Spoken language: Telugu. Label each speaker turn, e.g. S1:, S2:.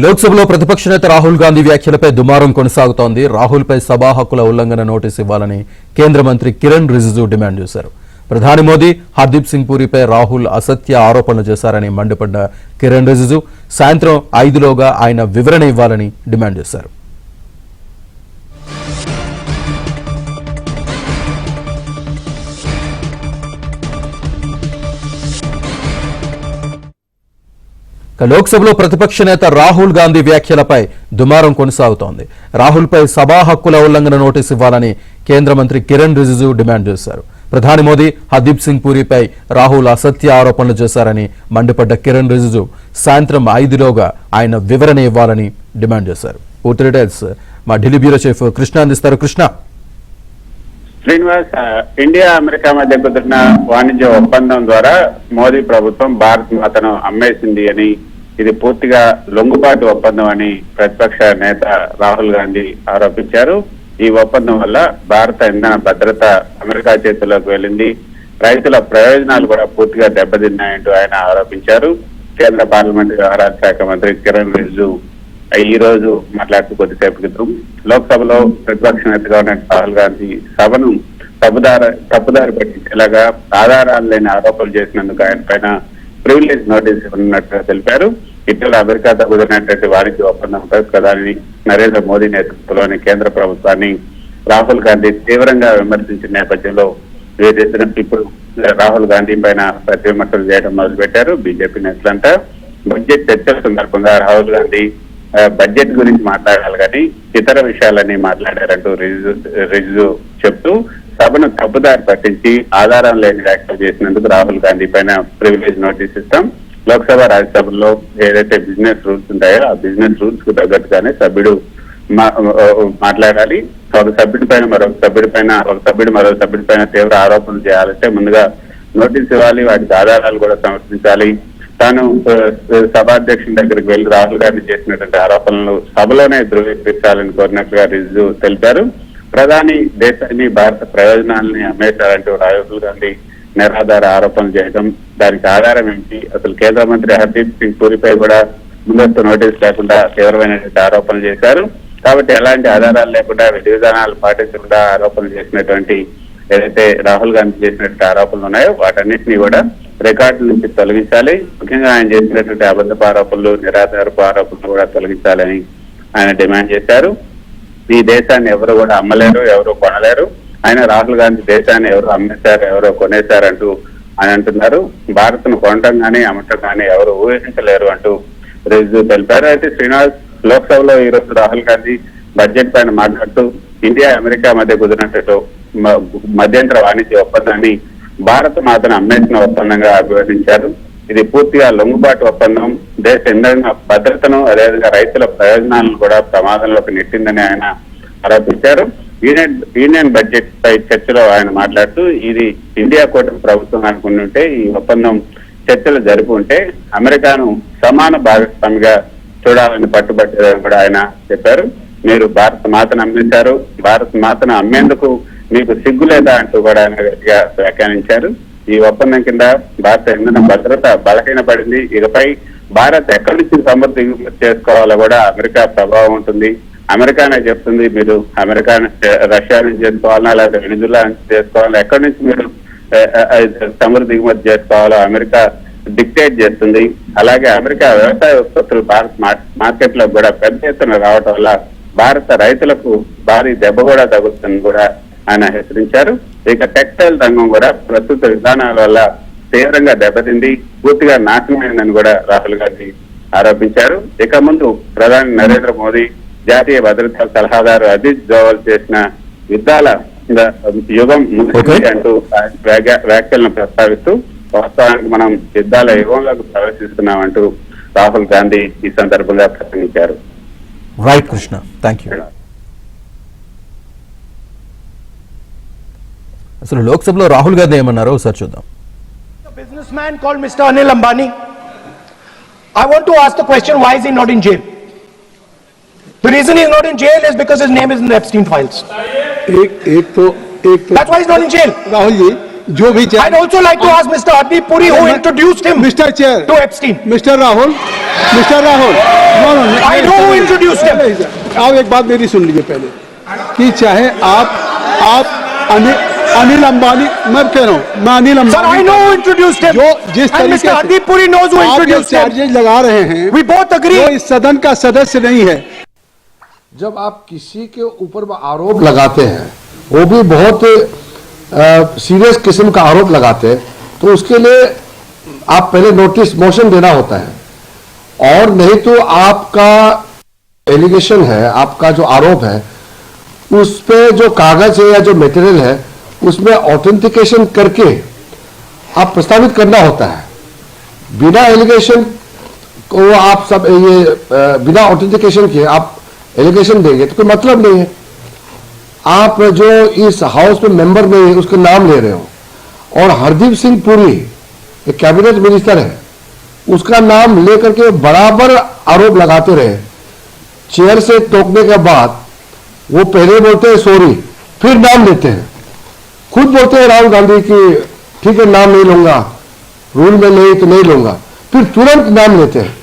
S1: లోక్సభలో ప్రతిపక్ష నేత రాహుల్ గాంధీ వ్యాఖ్యలపై దుమారం కొనసాగుతోంది. రాహుల్పై సభా హక్కుల ఉల్లంఘన నోటీసు ఇవ్వాలని కేంద్ర మంత్రి కిరణ్ రిజిజు డిమాండ్ చేశారు. ప్రధాని మోదీ హర్దీప్ సింగ్ పూరిపై రాహుల్ అసత్య ఆరోపణలు చేశారని మండిపడ్డ కిరణ్ రిజిజు సాయంత్రం 5లోగా ఆయన వివరణ ఇవ్వాలని డిమాండ్ చేశారు. లోక్సభలో ప్రతిపక్ష నేత రాహుల్ గాంధీ వ్యాఖ్యలపై దుమారం కొనసాగుతోంది. రాహుల్పై సభా హక్కుల ఉల్లంఘన నోటీసు ఇవ్వాలని కేంద్ర మంత్రి కిరణ్ రిజిజు డిమాండ్ చేశారు. ప్రధాని మోదీ హర్దీప్ సింగ్ పూరిపై రాహుల్ అసత్య ఆరోపణలు చేశారని మండిపడ్డ కిరణ్ రిజిజు సాయంత్రం 5లోగా ఆయన వివరణ ఇవ్వాలని డిమాండ్ చేశారు. పూర్తి డీటెయిల్స్ మా ఢిల్లీ బ్యూరో చీఫ్ కృష్ణ అందిస్తారు. కృష్ణ,
S2: శ్రీనివాస్, ఇండియా అమెరికా మధ్య కుదిరిన వాణిజ్య ఒప్పందం ద్వారా మోదీ ప్రభుత్వం భారత్ మాతను అమ్మేసింది అని, ఇది పూర్తిగా లొంగుబాటు ఒప్పందం అని ప్రతిపక్ష నేత రాహుల్ గాంధీ ఆరోపించారు. ఈ ఒప్పందం వల్ల భారత ఇంధన భద్రత అమెరికా చేతుల్లోకి వెళ్ళింది, రైతుల ప్రయోజనాలు కూడా పూర్తిగా దెబ్బతిన్నాయంటూ ఆయన ఆరోపించారు. కేంద్ర పార్లమెంట్ వ్యవహారాల శాఖ మంత్రి కిరణ్ రిజిజు ఈ రోజు మాట్లాడుతూ కొద్దిసేపు క్రితం లోక్సభలో ప్రతిపక్ష నేతగా ఉన్న రాహుల్ గాంధీ సభను తప్పుదారి పట్టించేలాగా ఆధారాలు లేని ఆరోపణలు చేసినందుకు ఆయన పైన ప్రివిలేజ్ నోటీస్ ఇవ్వనున్నట్టుగా తెలిపారు. ఇటీవల అమెరికాతో కుదిరినటువంటి వాణిజ్య ఒప్పందంపై ప్రధాని నరేంద్ర మోదీ నేతృత్వంలోని కేంద్ర ప్రభుత్వాన్ని రాహుల్ గాంధీ తీవ్రంగా విమర్శించిన నేపథ్యంలో ఇప్పుడు రాహుల్ గాంధీ పైన ప్రతి విమర్శలు చేయడం మొదలుపెట్టారు బీజేపీ నేతలంతా. బడ్జెట్ చర్చల సందర్భంగా రాహుల్ గాంధీ బడ్జెట్ గురించి మాట్లాడాలి కానీ ఇతర విషయాలన్నీ మాట్లాడారంటూ రిజిజు చెప్తూ సభను తప్పుదారి పట్టించి ఆధారం లేని వ్యాఖ్యలు చేసినందుకు రాహుల్ గాంధీ పైన ప్రివిలేజ్ నోటీస్ ఇస్తాం. లోక్సభ రాజ్యసభలో ఏదైతే బిజినెస్ రూల్స్ ఉంటాయో ఆ బిజినెస్ రూల్స్ కు తగ్గట్టుగానే సభ్యుడు మాట్లాడాలి. ఒక సభ్యుడి పైన మరొక సభ్యుడి పైన తీవ్ర ఆరోపణలు చేయాలంటే ముందుగా నోటీస్ ఇవ్వాలి, వాటికి ఆధారాలు కూడా సమర్పించాలి. తాను సభాధ్యక్షుని దగ్గరికి వెళ్లి రాహుల్ గాంధీ చేసినటువంటి ఆరోపణలు సభలోనే ధృవీకరించాలని కోరినట్లుగా రిజిజు తెలిపారు. ప్రధాని దేశాన్ని భారత ప్రయోజనాలని అమ్మేశారంటూ రాహుల్ గాంధీ నిరాధార ఆరోపణలు చేయడం, దానికి ఆధారం ఏంటి, అసలు కేంద్ర మంత్రి హర్దీప్ సింగ్ పూరిపై కూడా ముందస్తు నోటీసు లేకుండా తీవ్రమైనటువంటి ఆరోపణలు చేశారు. కాబట్టి ఎలాంటి ఆధారాలు లేకుండా విధి విధానాలు పాటించకుండా ఆరోపణలు చేసినటువంటి ఏదైతే రాహుల్ గాంధీ చేసినటువంటి ఆరోపణలు ఉన్నాయో వాటన్నిటినీ కూడా రికార్డుల నుంచి తొలగించాలి. ముఖ్యంగా ఆయన చేసినటువంటి అబద్ధపు ఆరోపణలు, నిరాధారపు ఆరోపణలు కూడా తొలగించాలని ఆయన డిమాండ్ చేశారు. ఈ దేశాన్ని ఎవరు కూడా అమ్మలేరు, ఎవరు కొనలేరు. ఆయన రాహుల్ గాంధీ దేశాన్ని ఎవరు అమ్మేశారు, ఎవరో కొనేశారంటూ ఆయన అంటున్నారు. భారత్ను కొనడం కానీ అమ్మటం కానీ ఎవరు ఊహించలేరు అంటూ రిజిజు తెలిపారు. అయితే శ్రీనివాస్, లోక్సభలో ఈ రోజు రాహుల్ గాంధీ బడ్జెట్ పైన మాట్లాడుతూ ఇండియా అమెరికా మధ్య కుదిరినట్టు మధ్యంతర వాణిజ్య ఒప్పందాన్ని భారత మాతను అమ్మేసిన ఒప్పందంగా అభివర్ణించారు. ఇది పూర్తిగా లొంగుబాటు ఒప్పందం, దేశ ఇంధన భద్రతను అదేవిధంగా రైతుల ప్రయోజనాలను కూడా ప్రమాదంలోకి నెట్టిందని ఆయన ఆరోపించారు. యూనియన్ బడ్జెట్ పై చర్చలో ఆయన మాట్లాడుతూ ఇది ఇండియా కూటమి ప్రభుత్వం అనుకుంటుంటే ఈ ఒప్పందం చర్చలు జరిపి ఉంటే అమెరికాను సమాన భాగస్వామిగా చూడాలని పట్టుబట్టారని కూడా ఆయన చెప్పారు. మీరు భారత మాతను అమ్మేశారు, భారత మాతను అమ్మేందుకు మీకు సిగ్గు లేదా అంటూ కూడా ఆయన గట్టిగా వ్యాఖ్యానించారు. ఈ ఒప్పందం కింద భారత ఇంధన భద్రత బలహీనపడింది. ఇకపై భారత్ ఎక్కడి నుంచి సమృద్ధి చేసుకోవాలో కూడా అమెరికా ప్రభావం ఉంటుంది. అమెరికానే చెప్తుంది మీరు రష్యా నుంచి చేసుకోవాలా లేదా వెనిజులా నుంచి చేసుకోవాలా, ఎక్కడి నుంచి మీరు సమృద్ధి దిగుమతి చేసుకోవాలో అమెరికా డిక్టేట్ చేస్తుంది. అలాగే అమెరికా వ్యవసాయ ఉత్పత్తులు భారత్ మార్కెట్ లో కూడా పెద్ద ఎత్తున రావటం వల్ల భారత రైతులకు భారీ దెబ్బ కూడా తగ్గుతుందని కూడా ఆయన హెచ్చరించారు. ఇక టెక్స్టైల్ రంగం కూడా ప్రస్తుత విధానాల వల్ల తీవ్రంగా దెబ్బతింది, పూర్తిగా నాశనమైందని కూడా రాహుల్ గాంధీ ఆరోపించారు. ఇక ముందు ప్రధాని నరేంద్ర మోదీ జాతీయ భద్రతా సలహాదారు అజిత్ దోవల్ చేసిన యుద్ధాల యుగం ముగిసింది అంటూ వ్యాఖ్యలను ప్రస్తావిస్తూ వాస్తవానికి మనం యుద్ధాల యుగంలోకి ప్రవేశిస్తున్నామంటూ రాహుల్ గాంధీ ఈ సందర్భంగా ప్రసంగించారు.
S1: Right Krishna, thank you. అసలు లోక్సభలో రాహుల్ గాంధీ ఏమన్నారో ఒకసారి చూద్దాం.
S3: Businessman called Mr. Anil Ambani. I want to ask the question, why is he not in jail? The reason he is not in jail is because his name is in the Epstein files.
S4: That's
S3: why he's not in jail.
S4: Rahul ji, जो भी
S3: I'd also like to ask Mr. Hardeep Puri who introduced him
S4: mister chair
S3: to Epstein.
S4: Mister Rahul no no
S3: I know who introduced him.
S4: आप एक बात मेरी सुन लीजिए पहले कि चाहे आप अनिल अंबानी मैं कह रहा हूँ मैं Anil
S3: Sir, I
S4: Ambani
S3: know who introduced him.
S4: जो जिस
S3: And
S4: तरीके
S3: Mr. Hardeep Puri knows who
S4: आप ये
S3: introduced him.
S4: चार्जेज लगा रहे हैं
S3: We both agree.
S4: वो इस सदन का सदस्य नहीं है। जब आप किसी के ऊपर आरोप लगाते हैं वो भी बहुत सीरियस किस्म का आरोप लगाते हैं तो उसके लिए आप पहले नोटिस मोशन देना होता है और नहीं तो आपका एलिगेशन है आपका जो आरोप है उस पे जो कागज है या जो मटेरियल है उसमें ऑथेंटिकेशन करके आप प्रस्तावित करना होता है। बिना एलिगेशन को आप सब ये बिना ऑथेंटिकेशन के आप एलिगेशन देंगे तो कोई मतलब नहीं है। आप जो इस हाउस में मेंबर नहीं है उसका नाम ले रहे हो और हरदीप सिंह पुरी एक कैबिनेट मिनिस्टर है उसका नाम लेकर के बराबर आरोप लगाते रहे। चेयर से टोकने के बाद वो पहले बोलते हैं सॉरी फिर नाम लेते हैं। खुद बोलते हैं राहुल गांधी की ठीक है नाम नहीं लूंगा रूल में नहीं तो नहीं लूंगा फिर तुरंत नाम लेते हैं।